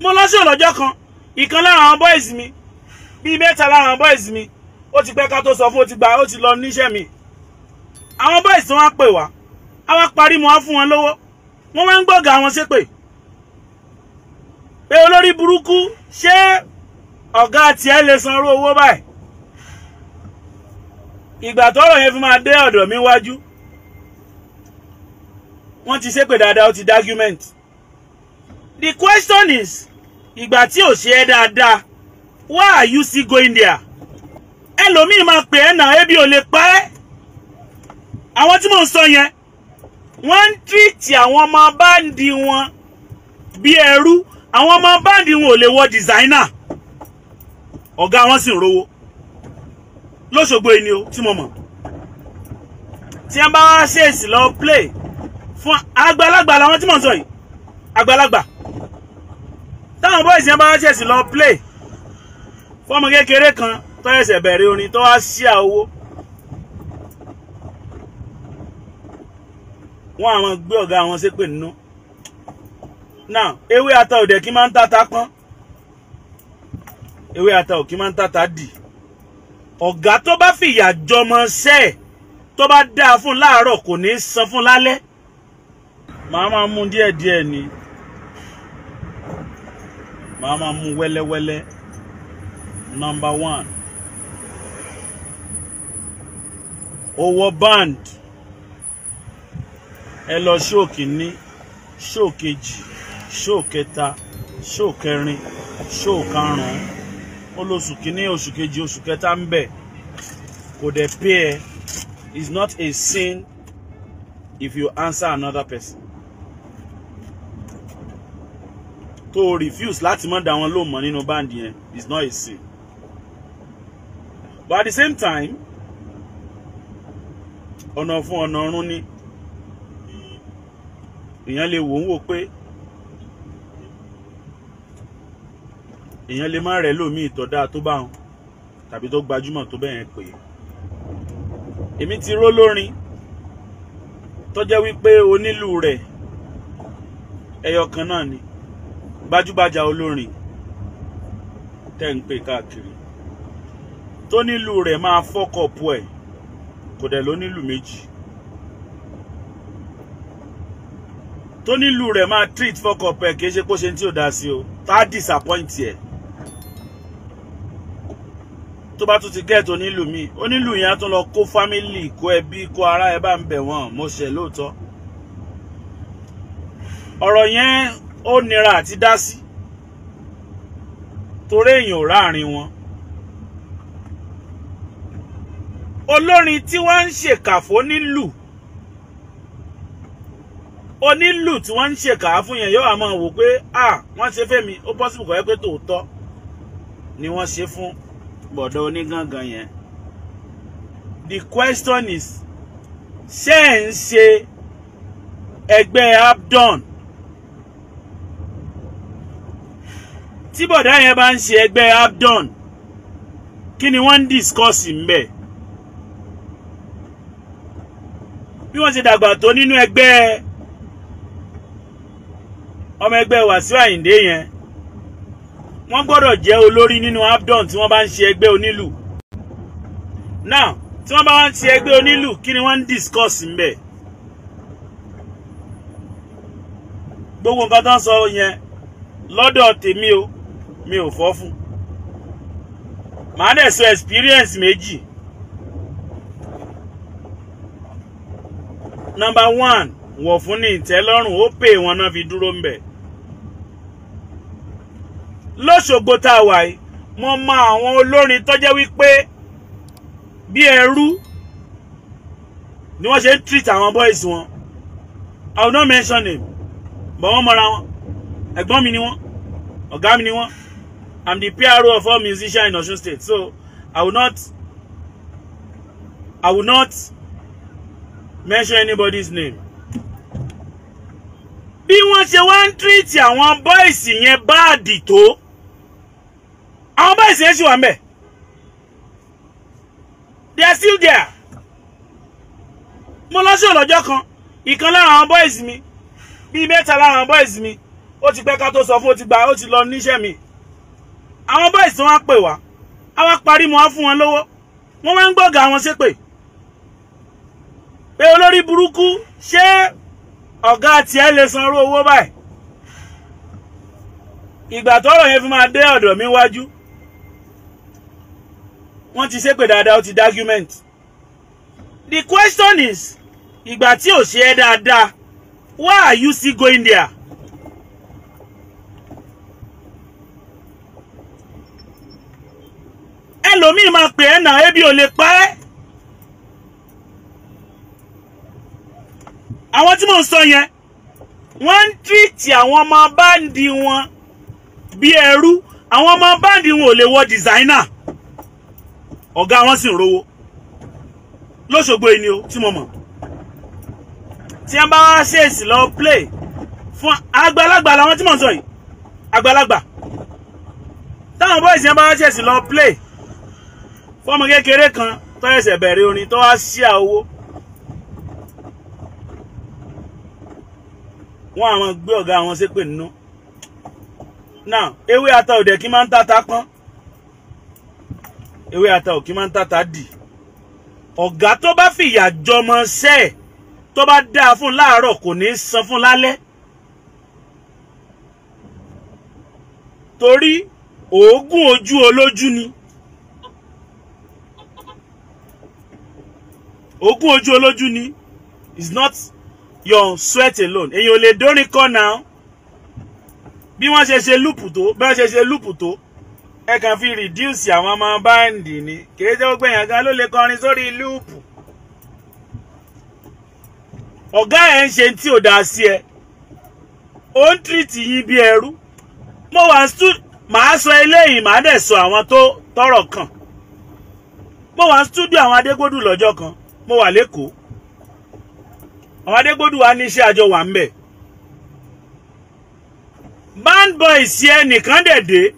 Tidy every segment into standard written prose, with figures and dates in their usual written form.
mo lọ sí ọlọ́jọ́ kan ìkan lára àwọn boys mi bíi mẹ́ta lára àwọn boys mi ó ti pẹ́ ká tó sọ fún ó ti lọ níṣẹ́ mi àwọn boys tí wọ́n pè wá àwa parí mo wá fún wọn lówó wọ́n máa ń gbọ́gà wọn ṣépè pé olórí burúkú ṣé ọ̀gá tiẹ̀ lè san owó báyìí ìgbà tọ́rọ̀ yẹn fi máa dé ọ̀dọ̀ mi wájú wọ́n ti ṣépè dáadáa ó ti dá argument. The question is ìgbà tí ò ṣe é dáadáa why are you still going there? ẹlòmíì máa pè é náà ebi ò lè pa ẹ́. àwọn tí mò ń sọ yẹn wọ́n ń tírìtì àwọn ọmọ báńdì wọn bí ẹrú. àwọn ọmọ báńdì wọn ò lè wọ designer ọ̀gá wọn sì ń rówó lóṣogbo ẹni o tí mo mọ̀ tí wọ́n bá wá ṣèèsì lọ play fún àgbàlagbà làwọn tí mò ń sọ yìí àgbàlagbà táwọn boys yẹn bá wá ṣèèsì lọ play fún ọmọ kékeré kan tó ẹsẹ̀ bẹ̀rẹ̀ orin tó wá sí owó wọ́n àwọn gbé ọ̀gá wọn ṣépè nínú. Now ewé ata òdẹ kí máa ń tata pọ́n ewé ata ò kí máa ń tata dì. ọ̀gá tó bá fìyà jọmọ ṣẹ́ tó bá dáa fún láàárọ̀ kò ní san fún lálẹ́. màá máa mú díẹ̀díẹ̀ ni màá máa mú wẹ́lẹ́wẹ́lẹ́. Number 1 owó band ẹ lọ ṣó kìíní ṣó kejì ṣó kẹta ṣó kẹrin ṣó karùn-ún olóṣù kìíní oṣù kejì oṣù kẹta ń bẹ kò dẹ̀ pay ẹ. It's not a sin if you answer another person. To refuse láti má dá wọn lóhùn mọ́ nínú band yẹn is not a sin. But at the same time ọ̀nà fún ọ̀nà ọ̀run ni èèyàn lè wò ń wò pé èèyàn lè má rẹ̀ lómi ìtọ́dá tó bá wọn tàbí tó gbajúmọ̀ tó bẹ́ẹ̀ pé èmi ti ró lórin tó jẹ́ wípé onílù rẹ̀ ẹyọ kan náà ni gbajúgbajà olórin tẹ́ ń pè káàkiri tó nílù rẹ̀ máa fọ́kọ̀pù ẹ̀ kò dẹ̀ ló nílù méjì tó nílù rẹ̀ máa treat fọ́kọ̀pù ẹ̀ kìí ṣe kó ṣe tí ò dá sí o tá disappoint ẹ̀ tó bá tún ti get onílù mi onílù yẹn á tún lọ kó family kó ẹbí kó ará ẹ bá ń bẹ̀ wọ́n mo ṣẹ̀ lóòótọ́ ọ̀rọ̀ yẹn ó nira àti dá sí torí èèyàn ò ráàrin wọn. olórin tí wọ́n ń ṣèkàfó nílù onílù tí wọ́n ń ṣèkà fún yẹn yóò wá máa wò pé wọ́n ṣe fẹ́mi ó possible kọ́ ẹ pé tòótọ́ ni wọ́n ṣe fún bọ̀dọ̀ onígangan yẹn. The question is ṣé ẹ̀ ń ṣe ẹgbẹ́ Abdon tí bọ̀dá yẹn bá ń ṣe ẹgbẹ́ Abdon kí ni wọ́n ń discuss ńbẹ̀ bí wọ́n ṣe dàgbà tó nínú ẹgbẹ́ ọmọ ẹgbẹ́ Wasiu Ayinde yẹn wọ́n gbọ́dọ̀ jẹ́ olórí nínú Abdon tí wọ́n bá ń ṣe ẹgbẹ́ onílù. Now tí wọ́n bá ń ṣe ẹgbẹ́ onílù kí ni wọ́n ń discuss ńbẹ̀ gbogbo nǹkan tó ń sọ yẹn lọ́dọ̀ tèmi o mi ò fọ́ fún màá dẹ̀ sọ experience méjì. Number 1 wọ̀ fún ní ìtẹ́lọ́rùn ó pè wọn náà fi dúró ńbẹ̀. Lóṣogbo tá a wà yìí mo mọ àwọn olórin tó jẹ́ wípé bí ẹrú ni wọ́n ṣe ń treat àwọn boys wọn. I will not mention name but wọ́n mọra wọn ẹ̀gbọ́n mi ni wọ́n ọ̀gá mi ni wọ́n. I'm the PRO of all musicians in Osun State, so I will not mention anybody's name. Bí wọ́n ṣe wá ń treat àwọn boys yẹn báàdì tó àwọn boys yẹn ṣì wà ńbẹ̀. They are still there. mo lọ sí ọlọ́jọ́ kan ìkan lára àwọn boys mi bíi mẹ́ta lára àwọn boys mi ó ti pẹ́ ká tó sọ fún ó ti lọ níṣẹ́ mi àwọn boys tí wọ́n pè wá àwa parí mo wá fún wọn lówó wọ́n máa ń gbọ́gà wọn ṣépè pé olórí burúkú ṣé ọ̀gá tiẹ̀ lè san owó báyìí ìgbà tọ́rọ̀ yẹn fi máa dé ọ̀dọ̀ mi wájú wọ́n ti ṣépè dáadáa ó ti dá argument. The question is ìgbà tí ò ṣe é dáadáa why are you still going there? Ẹlòmíì máa pè é náà ebi ò lè pa ẹ́. Àwọn tí mò ń sọ yẹn wọ́n ń treat àwọn ọmọ báńdì wọn bí ẹrú. Àwọn ọmọ báńdì wọn ò lè wọ designer ọ̀gá wọn sì ń rówó lóṣogbo ẹni o tí mo mọ̀ tí wọ́n bá wá ṣèèsì lọ play fún àgbàlagbà làwọn tí mò ń sọ yìí àgbàlagbà táwọn boys yẹn bá wá ṣèèsì lọ play fọ́mọ kékeré kan tó ẹsẹ̀ bẹ̀rẹ̀ orin tó wá ṣíà owó wọ́n àwọn gbé ọ̀gá wọn ṣépè nínú. Now ewé ata òdẹ kí máa ń tata pọ́n ewé ata òkí máa ń tata dì. Ọ̀gá tó bá fìyà jọmọ ṣẹ́ tó bá dáa fún láàárọ̀ kò ní san fún lálẹ́ torí òógùn ojú olójú ni. Òógùn ojú olójú ni is not your sweat alone. Èyàn ò lè dórin kọ́ náà bí wọ́n ṣe ṣe lúpù tó ẹ kàn fi reduce àwọn ọmọ báńdì ni kìí jẹ́ gbogbo èèyàn gan ló lè kọrin sórí lúpù. Ọ̀gá ẹ̀ ń ṣe tí ò dá sí ẹ ó ń tírìtì yín bí ẹrú. Mo wà màá sọ eléyìí màá dẹ̀ sọ àwọn tó tọ́rọ̀ kàn. Mo wà studio àwọn Adégbòdù lọ́jọ́ kan mo wà lÉkòó àwọn Adégbòdù wa ní iṣẹ́ àjọ wà ń bẹ̀. Band boys yẹn nìkan dẹ̀dẹ̀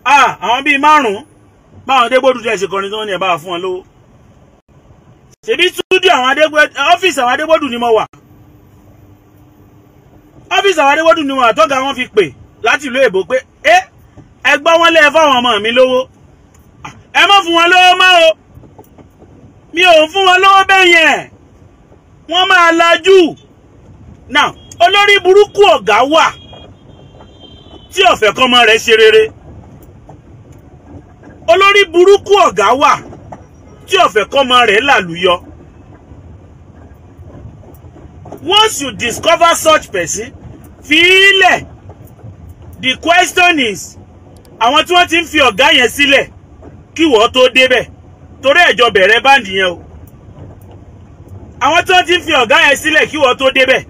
àwọn bíi márùn-ún báwọn Adégbòdù tẹ̀ ṣe kọrin tó ní ẹ̀ bá fún wọn lówó. Ṣèbí studio àwọn Adégbòdù ọ́fíìsì àwọn Adégbòdù ni mo wà ọ́fíìsì àwọn Adégbòdù ni mo wà tọ́gà wọn fi pè láti ìlú èbó pé ẹgbọ́n wọn lé fáwọn ọmọ mi lówó ẹ má fún wọn lówó mọ́ o mi ò fún wọn lówó bẹ́ẹ̀ yẹn wọ́n máa lajú. Now olórí burúkú ọ̀gá wà tí ó fẹ́ kọ́mọ rẹ̀ ṣe rere. Olórí burúkú ọ̀gá wà tí ó fẹ́ kọ́mọ rẹ̀ lálùyọ. Once you discover such person fi ilẹ̀. The question is àwọn tí wọ́n ti ń fi ọ̀gá yẹn sílẹ̀ kí wọ́n tó débẹ̀ torí ẹ̀jọ bẹ̀rẹ̀ báǹdì yẹn o. Àwọn tí wọ́n ti ń fi ọ̀gá yẹn sílẹ̀ kí wọ́n tó débẹ̀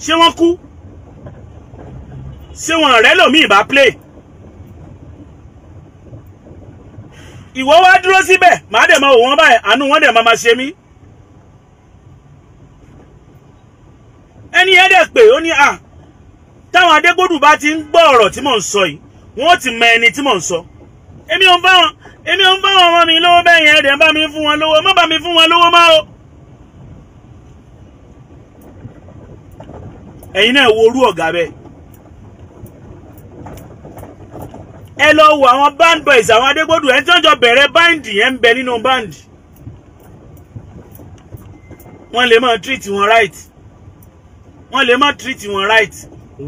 ṣé wọ́n kú? Ṣé wọ́n rẹ́ lòmíì bá play? Ìwọ wá dúró síbẹ̀ màá dẹ̀ máa wò wọ́n báyìí àánú wọ́n dẹ̀ máa ṣe mí. Ẹni yẹn dẹ̀ pé ó ní táwọn Adégbòdù bá ti ń gbọ́ ọ̀rọ̀ tí mò ń sọ yìí wọ́n ti mọ ẹni tí mò ń sọ. Èmi ò ń bá wọn ọmọ mi lówó bẹ́ẹ̀ yẹn ẹ̀dẹ̀ ń bá mi fún wọn lówó má bá mi fún wọn lówó má o. Ẹ̀yin náà wo orú ọ̀gá bẹ́ẹ̀. Ẹ lọ wo àwọn band boys àwọn Adégbòdù ẹni tí wọ́n jọ bẹ̀rẹ̀ báǹdì yẹn ń bẹ nínú báǹdì. Wọ́n lè máa treat wọn right. Wọ́n lè máa treat wọn right.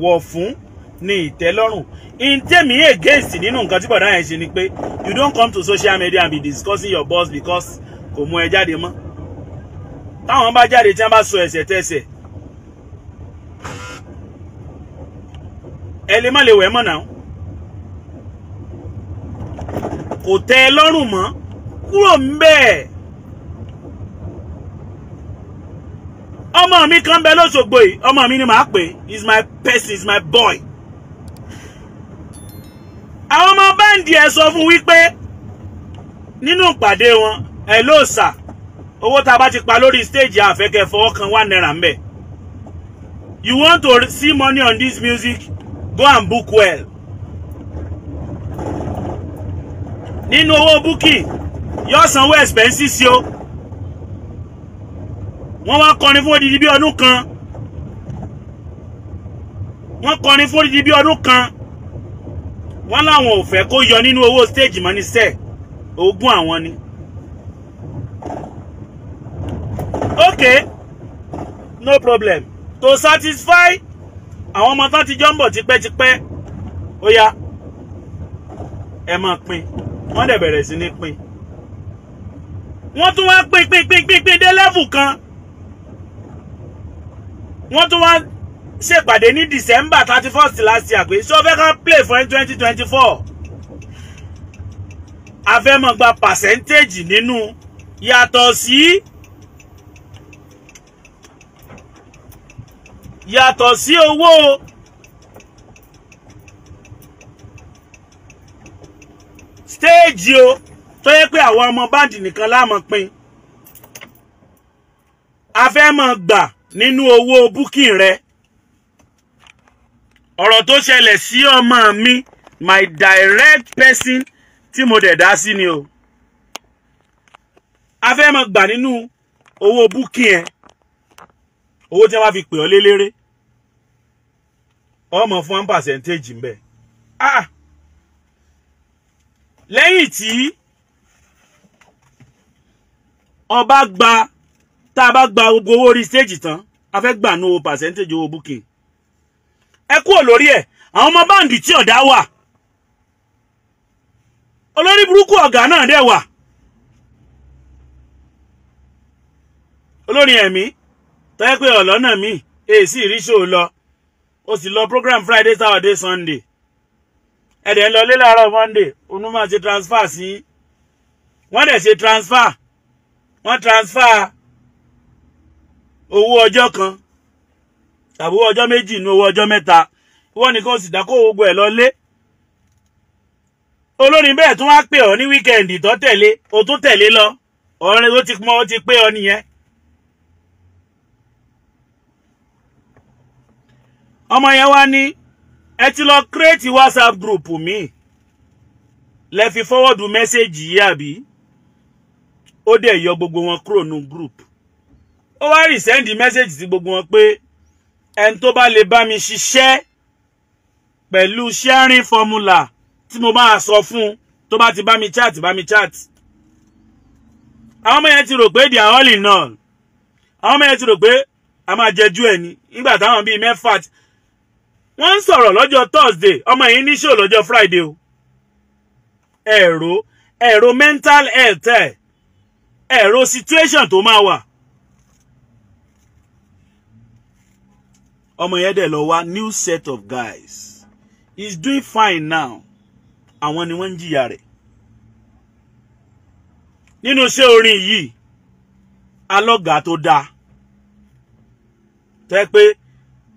Wọ̀ fún ní ìtẹ́lọ́rùn. In tèmi against nínú nǹkan tí bọ̀dá yẹn ṣe ni pé you don't come to social media and be discussing your boss because kò mú ẹ jáde mọ́. Táwọn bá jáde tí wọ́n bá sọ ẹsẹ̀ tẹ́sẹ̀ ẹ lè má lè wẹ̀ mọ́ náà. Kò tẹ́ ẹ lọ́rùn mọ́ kúrò ńbẹ̀. Ọmọ mi kan bẹ lóṣogbo yìí ọmọ mi ni màá pè is my person is my boy. Àwọn ọmọ báńdì ẹ sọ fún wípé nínú ìpàdé wọn ẹ ló sà owó tá a bá ti pa lórí stage àfẹ́kẹ́ fọwọ́ kan £1 ń bẹ̀. You want to see money on this music? Go and book well. Nínú owó booking yóò sanwó expenses o. wọ́n wá kọrin fún odidi bí ọdún kan. Wọ́n kọrin fún odidi bí ọdún kan. Wọ́n láwọn ò fẹ́ kó yọ nínú owó stage mọ́ ní sẹ́. Ogún àwọn ni. Okay, no problem. To satisfy àwọn ọmọ tán ti jọ ń bọ̀ tipẹ́tipẹ́, ó yá, ẹ máa pín. Wọ́n dẹ̀ bẹ̀rẹ̀ sí ní pín. Wọ́n tún wá pín dé level kan. Wọ́n tún wá ṣèpàdé ní December 31st last year pé ṣó fẹ́ ká play for 2024. A fẹ́ máa gba percentage nínú yàtọ̀ sí owó stage o tó yẹ pé àwọn ọmọ báǹdì nìkan la máa pín. A fẹ́ máa gbà nínú owó booking rẹ. Ọ̀rọ̀ tó ṣẹlẹ̀ sí ọmọ mi, my direct person tí mo dẹ̀ dá sí ni o. A fẹ́ máa gbà nínú owó booking ẹ. Owó tí wọ́n fi pè ọ́ léléré. Ọmọ fún 1% ń bẹ. Lẹ́yìn tí ọba gba tá bá gba gbogbo owó orí stage tán, a fẹ́ gbà no percentage owó booking. Ẹ kúrò lórí ẹ̀. Àwọn ọmọ báǹdì tí ọ̀dá wà. Olórí burúkú ọ̀gá náà dẹ̀ wà. Olórin ẹ̀mí tó yẹ pé ọlọ́nà mi èsì ìríṣò lọ. Ó sì lọ program Friday, Saturday, Sunday. Ẹ̀dẹ̀ ń lọ lé láàárọ̀ Monday. Onú máa ṣe transfer sí. Wọ́n dẹ̀ ṣe transfer. Wọ́n transfer owó ọjọ́ kan. Tàbí owó ọjọ́ méjì ní owó ọjọ́ mẹ́ta. Wọ́n nìkan sì dákó gbogbo ẹ̀ lọ lé. Olórin bẹ́ẹ̀ tún wá pè ọ́ ní weekend tó tẹ̀lé. O tún tẹ̀lé lọ. Ọ̀rẹ́ ló ti pọ́n, ó ti pé ọ nìyẹn. Ọmọ yẹn wá ní ẹ ti lọ create WhatsApp group mi. Lẹ fi forward message yìí àbí. Ó dẹ̀ yọ gbogbo wọn kúrò nínú group. Ó wá resend message sí gbogbo wọn pé ẹni tó bá lè bá mi ṣiṣẹ́ pẹ̀lú sharing formula tí mo máa sọ fún tó bá ti bá mi chat. Àwọn ọmọ yẹn ti rò pé they are all in all. Àwọn ọmọ yẹn ti rò pé a máa jẹjú ẹ̀ ní nígbà táwọn bíi mẹ́fà wọ́n ń sọ̀rọ̀ lọ́jọ́ Thursday, ọmọ yìí ní show lọ́jọ́ Friday o. Ẹ̀rọ mental health ẹ̀rọ situation tó máa wà. Ọmọ yẹn dẹ̀ lọ wá new set of guys. He's doing fine now. Àwọn ni wọ́n ń jìyà rẹ̀. Nínú iṣẹ́ orin yìí, alọ́gà tó dáa. Tẹ́ pé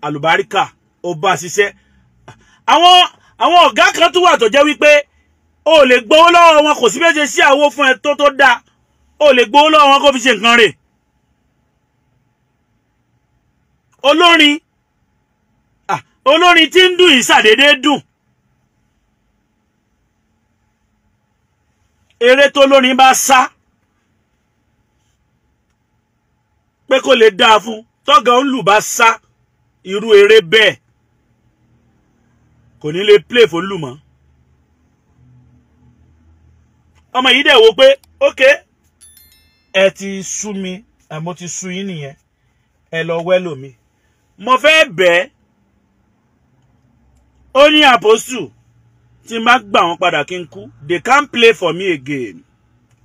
àlùbáríkà ó bá ṣiṣẹ́. Àwọn ọ̀gá kan tún wà tó jẹ́ wípé o lè gbowó lọ́wọ́ wọn, kò sí méje sí àwo fún ẹ tó dáa. O lè gbowó lọ́wọ́ wọn kó fi ṣe nǹkan rẹ̀. Olórin tí ń dùn ìṣàdédé dùn. Eré tó lórin bá sá pé kó lè dáa fún, tọ́gà ń lù bá sá irú eré bẹ́ẹ̀ kò ní lè play fún lù mọ́. Ọmọ yìí dẹ̀ wò pé okay, ẹ ti sú mi, mo ti sú yín nìyẹn, ẹ lọ wẹ́lò mi. Mo fẹ́ bẹ́ẹ̀. Ó ní Apostle tí n bá gbà wọ́n padà kí n kú, they can't play for me again.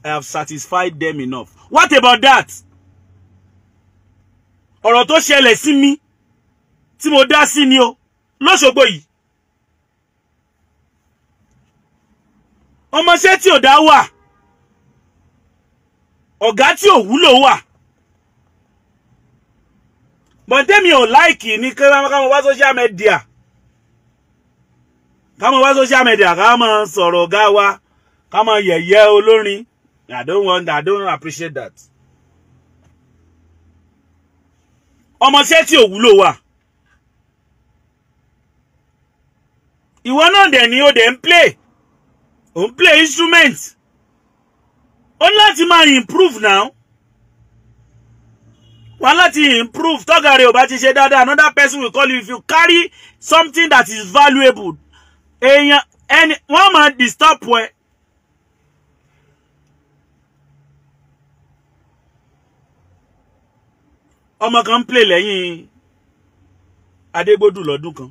I have satisfied them enough. What about that? Ọ̀rọ̀ tó ṣẹlẹ̀ sí mi tí mo dá sí ni o lọ́ṣogbo yìí. Ọmọṣẹ́ tí ò dá wà. Ọ̀gá tí ò wúlò wà. Bọ̀dẹ́mi ò láìkì ní káwọn wá social media. Káwọn wá social media káwọn sọ̀rọ̀ ọ̀gá wa, káwọn yẹ̀yẹ́ olórin. I don't appreciate that. Ọmọṣẹ́ tí ò wúlò wà. Ìwọ náà dẹ̀ ni ó dẹ̀ ń play. Ó ń play instrument. Ó ní láti máa improve now. wọ́n láti improve tọ́gà rẹ̀ ò bá ti ṣe dáadáa another person will call you if you carry something that is valuable èèyàn ẹni wọ́n máa disturb ẹ. ọmọ kan ń play lẹ́yìn Adégbòdù lọ́dún kan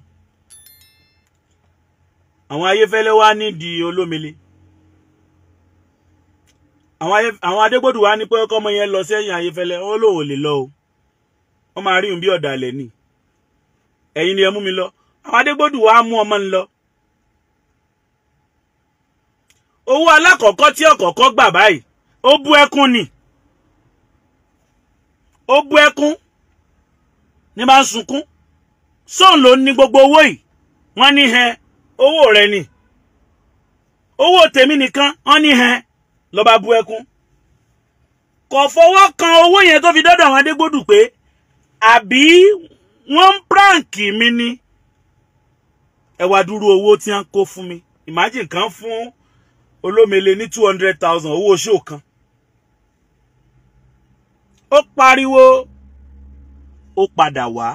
àwọn Ayéfẹ́lẹ́ wá nídìí Olómele àwọn Adégbòdù wá ní pé ọmọ yẹn lọ sẹ́yìn Ayéfẹ́lẹ́ ó lóò lè lọ o wọ́n máa rí un bí ọ̀dàlẹ̀ ni ẹ̀yin ni ẹ mú mi lọ àwọn Adégbòdù wá mú ọmọ ń lọ owó alákọ̀ọ́kọ́ tí ọ̀kọ̀ọ̀kọ́ gbà báyìí ó bú ẹkún ni ó bú ẹkún ní bá ń sunkún sóun ló ní gbogbo owó yìí wọ́n ní hẹ owó rẹ̀ ni owó tèmi nìkan wọ́n ní hẹ ló bá bú ẹkún kò fọwọ́ kan owó yẹn tó fi dọ́dọ̀ àwọn Adégbòdù pé àbí wọ́n ń prank mi ni ẹ wá dúró owó tí wọ́n kó fún mi imagine kan fún Olómele ní 200,000 owó show kan ó pariwo ó padà wá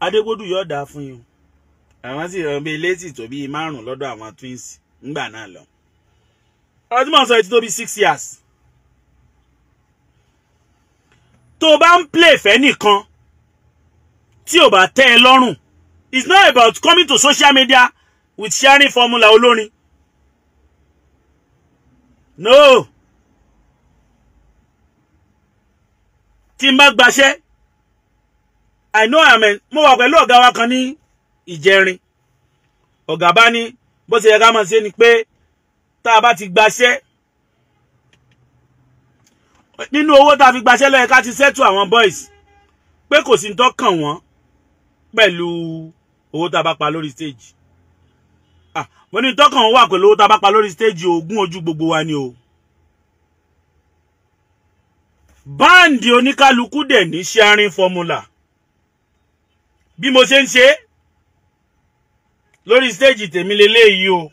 Adégbòdù yóò dáa fún yín àwọn sì rán bí létí tó bí 5 lọ́dọ̀ àwọn twins ńgbà náà lọ ọdún mọ̀ sọ ètò tó bí 6 years tó bá ń play fẹ́ nìkan tí ò bá tẹ́ ẹ lọ́rùn it's not about coming to social media with sharing formula Olorin no tí n bá gbaṣẹ́ I know mo wà pẹ̀lú ọ̀gá wa kan ní Ìjẹrin ọ̀gá bá ní bó ṣe yẹ ká máa ṣe ni pé tá a bá ti gbaṣẹ́ nínú owó tá a fi gbaṣẹ́ ló yẹ ká ti settle àwọn boys pé kò sí tó kàn wọ́n pẹ̀lú owó tá a bá pa lórí stage mo ní tó kàn wọ́n wà pẹ̀lú owó tá a bá pa lórí stage ogún ojú gbogbo wa ni o báǹdì oníkálukú dẹ̀ ní sharing formula bí mo ṣe ń ṣe lórí stage tèmi leléyìí o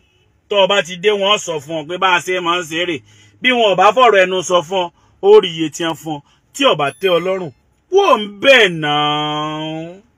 tó bá ti dé wọ́n sọ fún ọ pé bá a ṣe máa ń ṣeré bí wọn ò bá fọ̀rọ̀ ẹnu sọ fún ọ ó rí iye tí wọ́n fún ọ tí ó bá tẹ́ ọ lọ́rùn wò ń bẹ̀ náà.